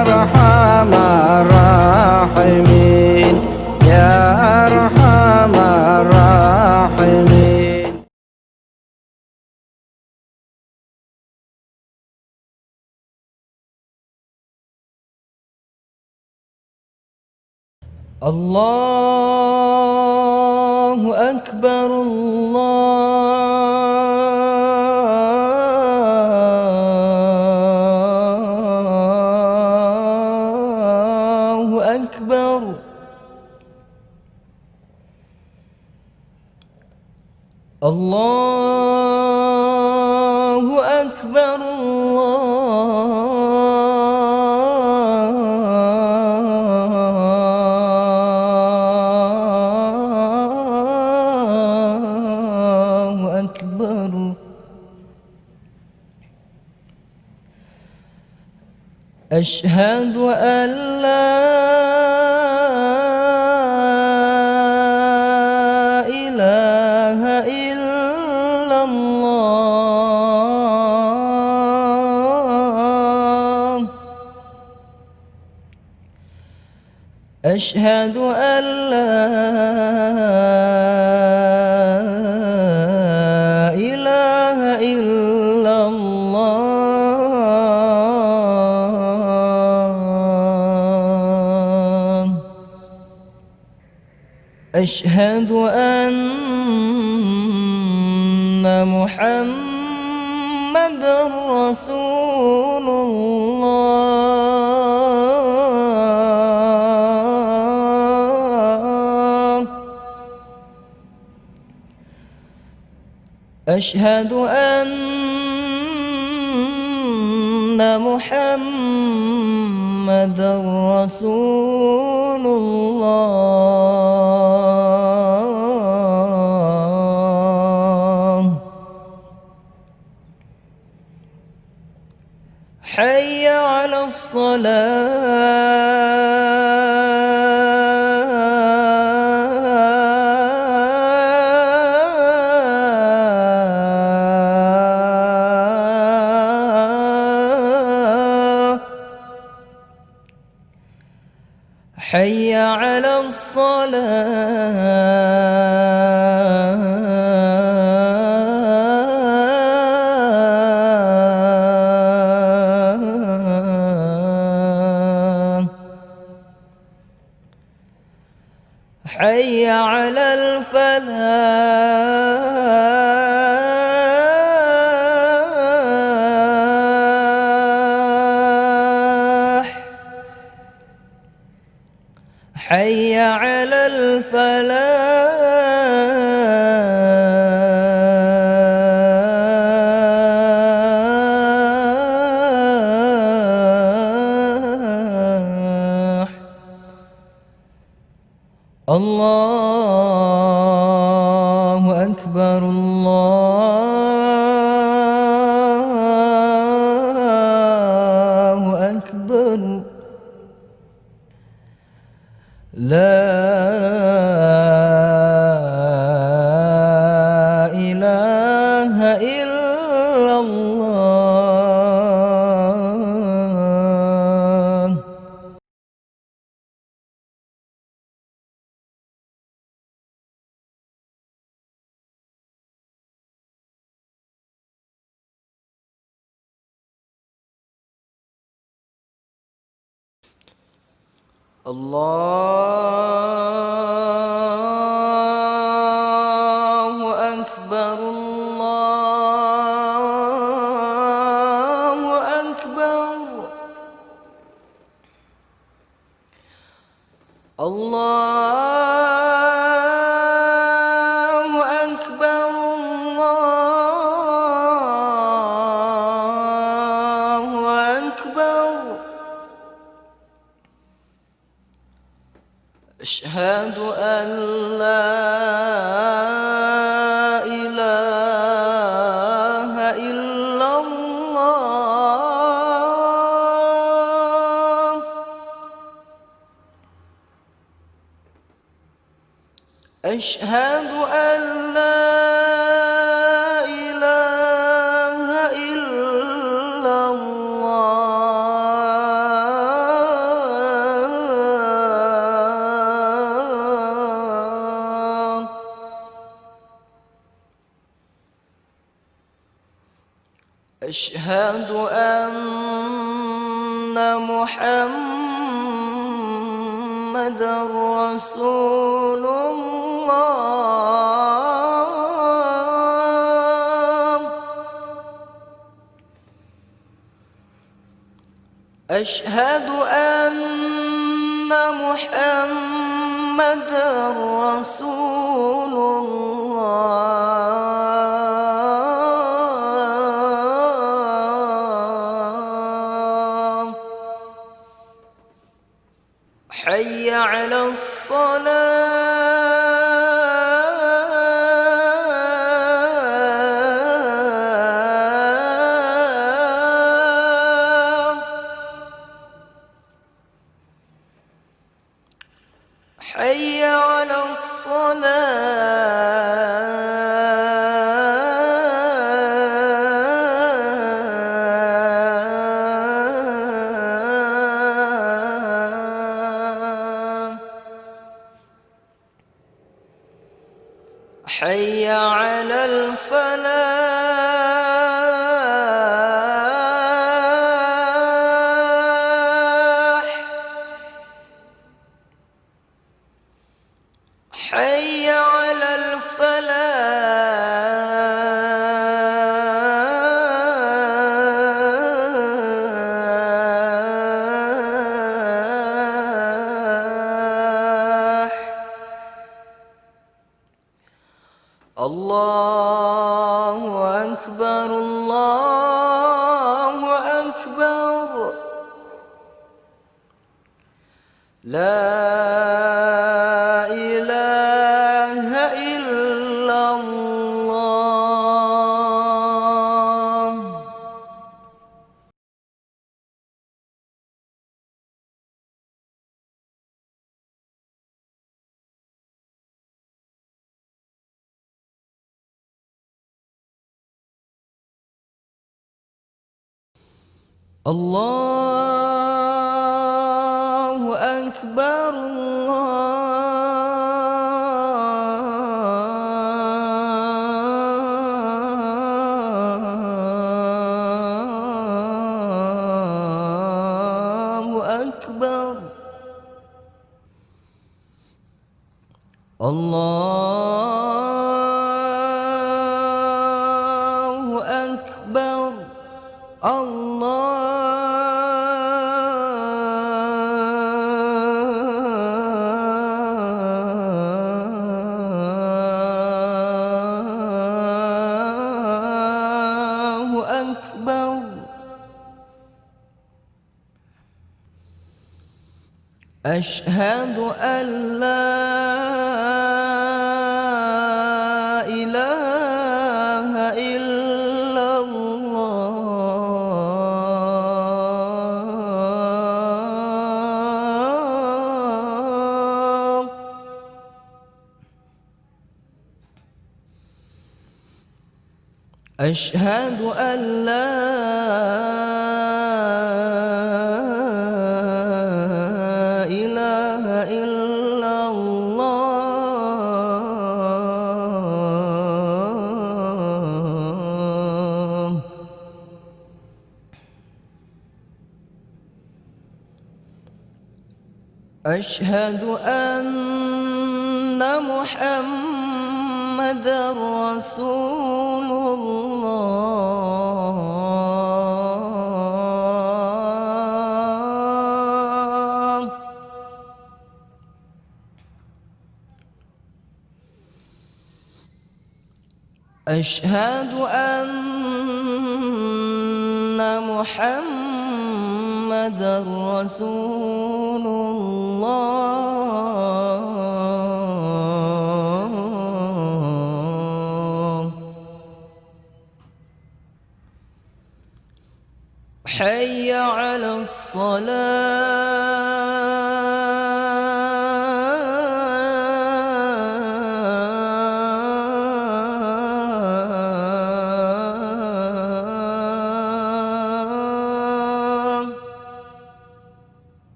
أرحم الراحمين يا أرحم الراحمين. الله أكبر الله أكبر. الله أكبر الله أكبر. أشهد أن لا إله إلا الله. أشهد أن لا إله إلا الله. أشهد أن محمدًا رسول الله. أشهد أن محمدًا رسول الله. حي على الصلاة. حي على الصلاة. حي على الفلاح. حي على الفلاح. الله أكبر الله أكبر. لا إله إلا الله. الله أكبر الله أكبر. الله أكبر الله أكبر. أشهد أن لا إله إلا الله. أشهد أن لا إله إلا الله. أشهد أن محمدًا رسول الله. أشهد أن محمدًا رسول الله. حي على الصلاة. حي على الصلاة. حي على الفلاح. حي على الفلاح. الله أكبر، الله أكبر. لا إله إلا الله. الله أكبر، الله أكبر. الله أكبر، الله أكبر. أشهد أن لا إله إلا الله. أشهد أن لا إله إلا الله. أشهد أن محمدًا رسول الله. أشهد أن محمدًا رسول الله. حي على الصلاة.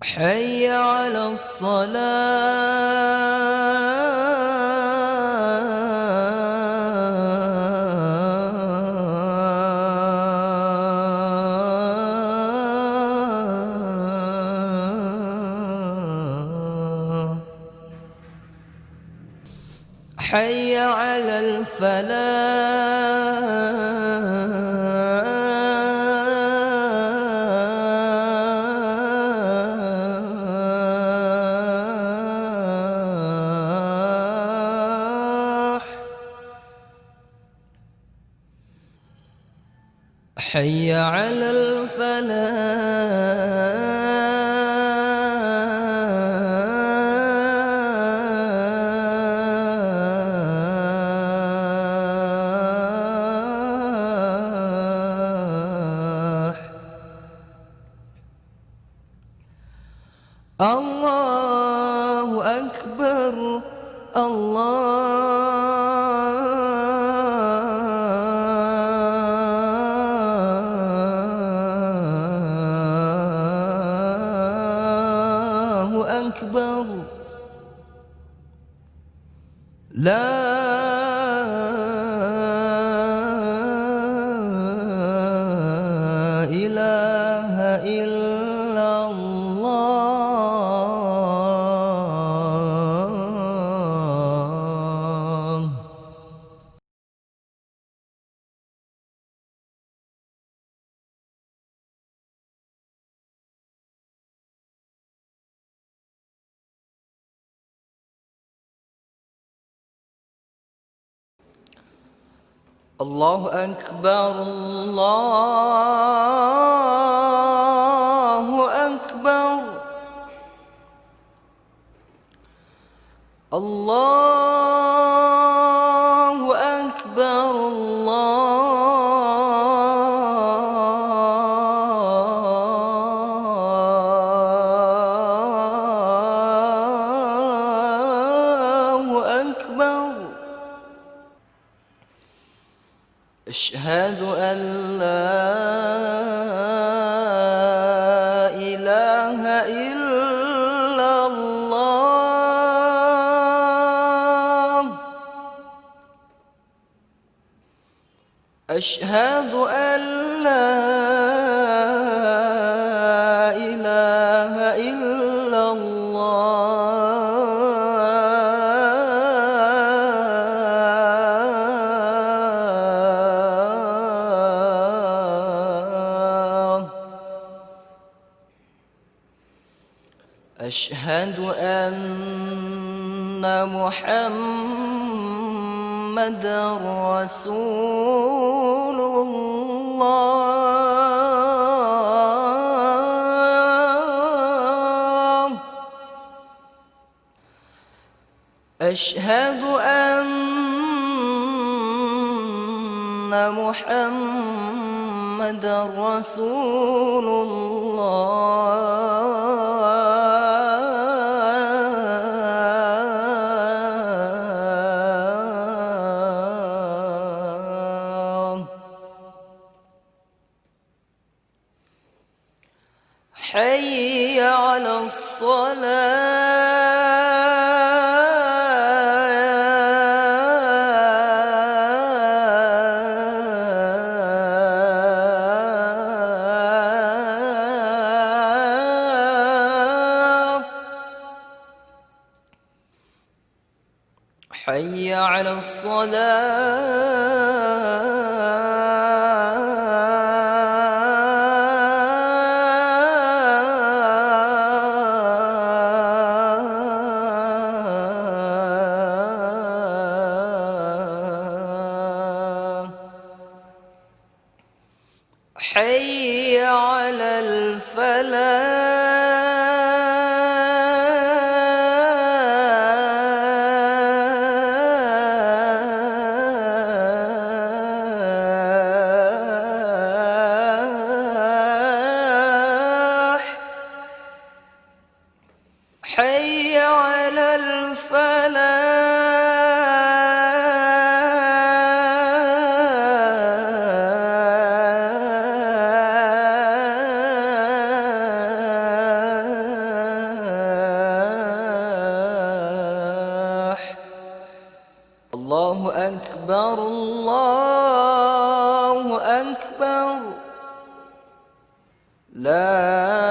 حي على الصلاة. حي على الفلاح حي على الفلاح. الله أكبر الله أكبر لا إله إلا الله. الله أكبر الله أكبر الله أكبر الله أكبر. أشهد أن لا إله إلا الله. أشهد أن لا إله إلا الله. أشهد أن محمدًا رسول الله. أشهد أن محمدًا رسول الله. حي على الصلاة حي على الصلاة حي على الفلاح حي على الفلاح. الله أكبر الله أكبر لا